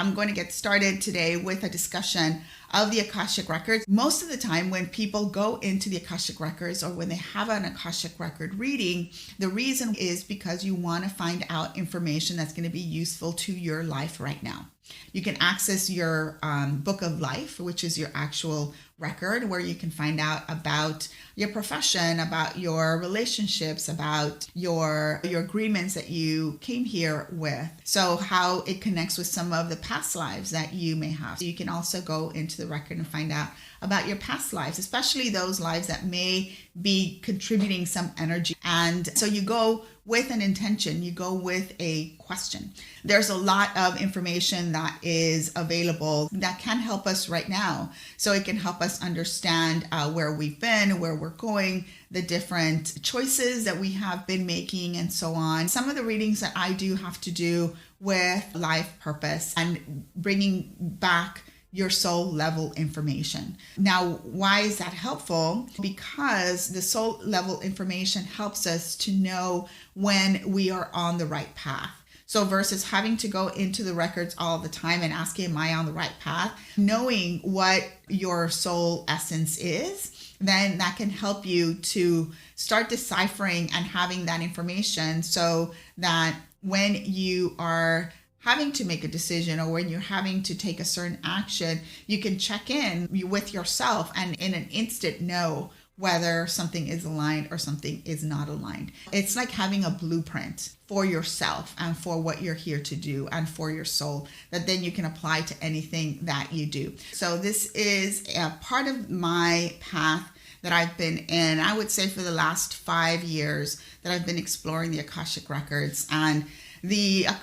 I'm going to get started today with a discussion of the Akashic Records. Most of the time when people go into the Akashic Records or when they have an Akashic Record reading, the reason is because you want to find out information that's going to be useful to your life right now. You can access your book of life, which is your actual record, where you can find out about your profession, about your relationships, about your agreements that you came here with. So how it connects with some of the past lives that you may have. So you can also go into the record and find out about your past lives, especially those lives that may be contributing some energy. And so you go with an intention, you go with a question. There's a lot of information that is available that can help us right now. So it can help us understand where we've been, where we're going, the different choices that we have been making, and so on. Some of the readings that I do have to do with life purpose and bringing back your soul level information. Now, why is that helpful? Because the soul level information helps us to know when we are on the right path. So versus having to go into the records all the time and asking, am I on the right path? Knowing what your soul essence is, then that can help you to start deciphering and having that information so that when you are having to make a decision or when you're having to take a certain action, you can check in with yourself and in an instant know whether something is aligned or something is not aligned. It's like having a blueprint for yourself and for what you're here to do and for your soul that then you can apply to anything that you do. So this is a part of my path that I've been in, I would say for the last 5 years that I've been exploring the Akashic Records. And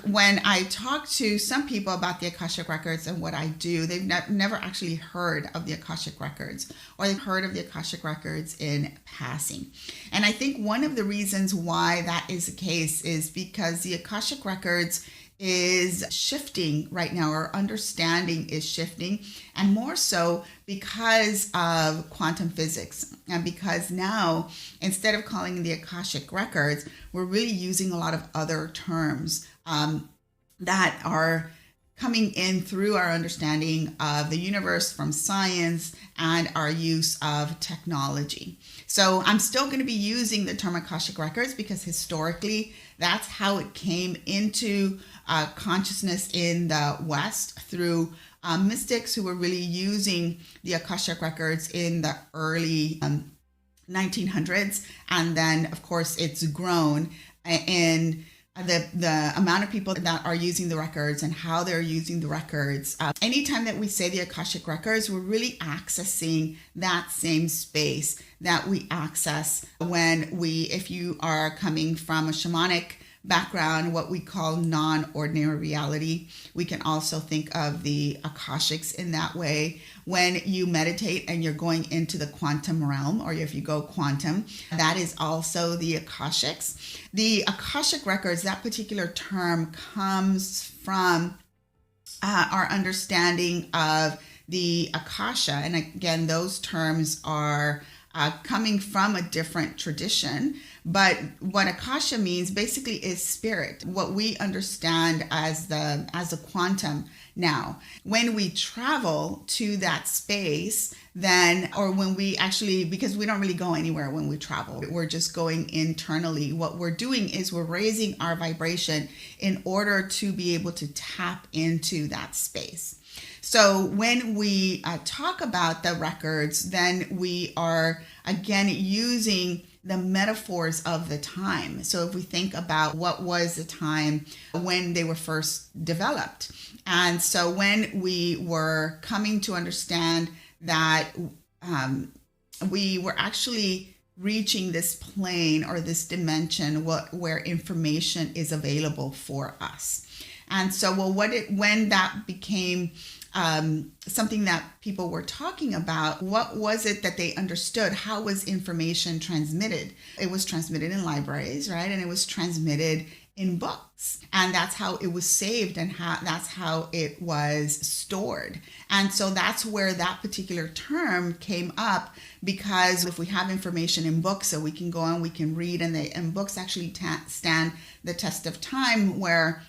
when I talk to some people about the Akashic Records and what I do, they've never actually heard of the Akashic Records, or they've heard of the Akashic Records in passing. And I think one of the reasons why that is the case is because the Akashic Records is shifting right now. Our understanding is shifting, and more so because of quantum physics. And because now, instead of calling the Akashic Records, we're really using a lot of other terms that are coming in through our understanding of the universe from science and our use of technology. So I'm still going to be using the term Akashic Records because historically that's how it came into consciousness in the West through mystics who were really using the Akashic Records in the early 1900s. And then, of course, it's grown in the amount of people that are using the records and how they're using the records. Anytime that we say the Akashic Records, we're really accessing that same space that we access if you are coming from a shamanic background, what we call non-ordinary reality. We can also think of the Akashics in that way. When you meditate and you're going into the quantum realm, or if you go quantum, that is also the Akashics. The Akashic Records, that particular term comes from our understanding of the Akasha. And again, those terms are coming from a different tradition. But what Akasha means basically is spirit, what we understand as the quantum now. When we travel to that space, then, or when we actually, because we don't really go anywhere when we travel, we're just going internally. What we're doing is we're raising our vibration in order to be able to tap into that space. So when we talk about the records, then we are again using the metaphors of the time. So if we think about what was the time when they were first developed. And so when we were coming to understand that we were actually reaching this plane or this dimension where information is available for us. And so, when that became something that people were talking about, what was it that they understood? How was information transmitted? It was transmitted in libraries, right? And it was transmitted in books. And that's how it was saved, and that's how it was stored. And so that's where that particular term came up, because if we have information in books, so we can go on, we can read, and books actually stand the test of time, where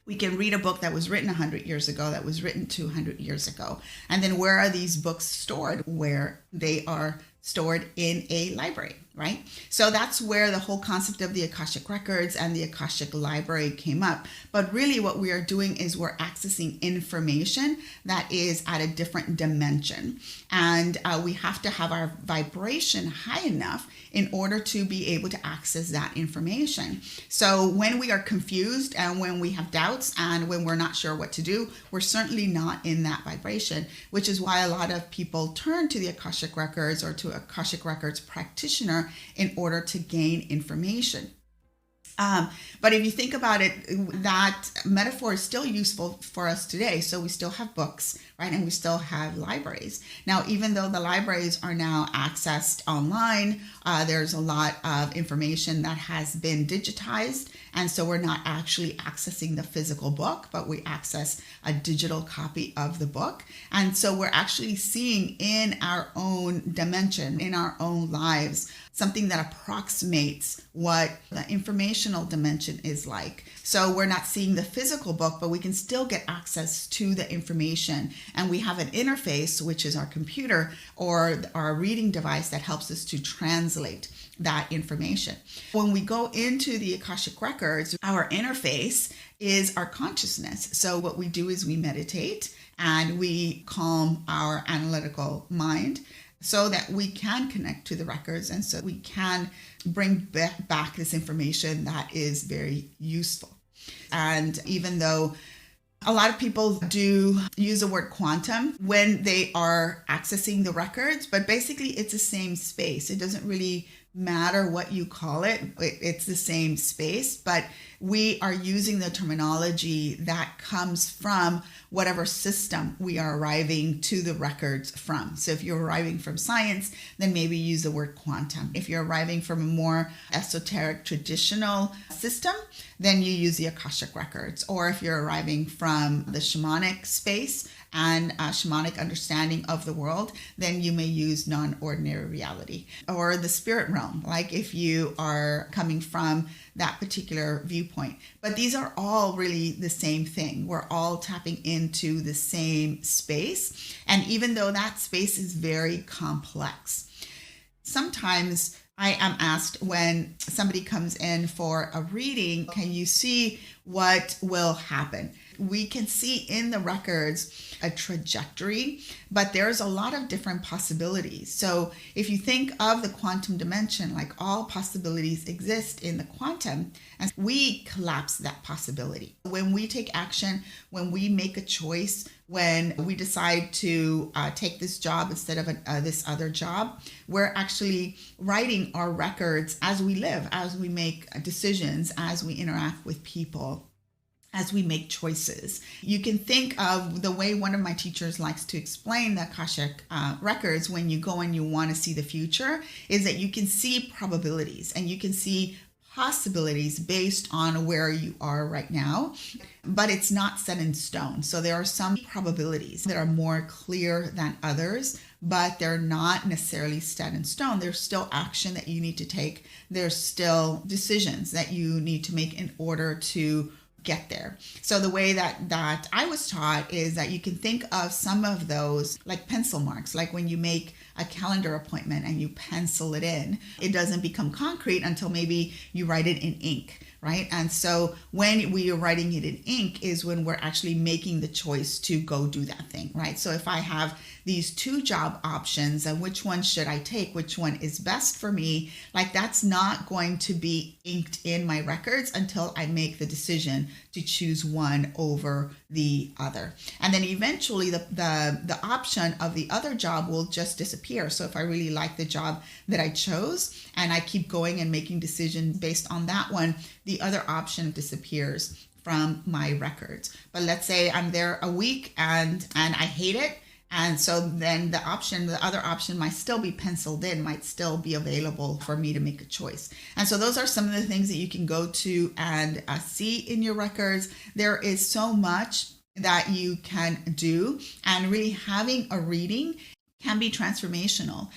We can read a book that was written 100 years ago, that was written 200 years ago. And then where are these books stored? Where they are stored in a library, right? So that's where the whole concept of the Akashic Records and the Akashic Library came up. But really what we are doing is we're accessing information that is at a different dimension. And we have to have our vibration high enough in order to be able to access that information. So when we are confused and when we have doubts and when we're not sure what to do, we're certainly not in that vibration, which is why a lot of people turn to the Akashic Records or to Akashic Records practitioner in order to gain information. But if you think about it, that metaphor is still useful for us today. So we still have books, right? And we still have libraries. Now, even though the libraries are now accessed online, there's a lot of information that has been digitized. And so we're not actually accessing the physical book, but we access a digital copy of the book. And so we're actually seeing in our own dimension, in our own lives, something that approximates what the informational dimension is like. So we're not seeing the physical book, but we can still get access to the information. And we have an interface, which is our computer or our reading device that helps us to translate that information. When we go into the Akashic Records, our interface is our consciousness. So what we do is we meditate and we calm our analytical mind so that we can connect to the records and so we can bring back this information that is very useful. And even though a lot of people do use the word quantum when they are accessing the records, but basically it's the same space. It doesn't really matter what you call it. It's the same space, but we are using the terminology that comes from whatever system we are arriving to the records from. So if you're arriving from science, then maybe use the word quantum. If you're arriving from a more esoteric traditional system, then you use the Akashic Records. Or if you're arriving from the shamanic space and a shamanic understanding of the world, then you may use non-ordinary reality or the spirit realm, like if you are coming from that particular viewpoint. But these are all really the same thing. We're all tapping into the same space. And even though that space is very complex, sometimes I am asked when somebody comes in for a reading, can you see what will happen? We can see in the records a trajectory, but there's a lot of different possibilities. So if you think of the quantum dimension, like all possibilities exist in the quantum, and we collapse that possibility. When we take action, when we make a choice, when we decide to take this job instead of this other job, we're actually writing our records as we live, as we make decisions, as we interact with people, as we make choices. You can think of the way one of my teachers likes to explain the Akashic Records when you go and you want to see the future is that you can see probabilities and you can see possibilities based on where you are right now, but it's not set in stone. So there are some probabilities that are more clear than others, but they're not necessarily set in stone. There's still action that you need to take. There's still decisions that you need to make in order to get there. So the way that I was taught is that you can think of some of those like pencil marks, like when you make a calendar appointment and you pencil it in, it doesn't become concrete until maybe you write it in ink, right? And so when we are writing it in ink is when we're actually making the choice to go do that thing, right? So if I have these two job options and which one should I take, which one is best for me, like that's not going to be inked in my records until I make the decision to choose one over the other. And then eventually the option of the other job will just disappear. So if I really like the job that I chose and I keep going and making decisions based on that one, the other option disappears from my records. But let's say I'm there a week and I hate it. And so then the other option might still be penciled in, might still be available for me to make a choice. And so those are some of the things that you can go to and see in your records. There is so much that you can do, and really having a reading can be transformational.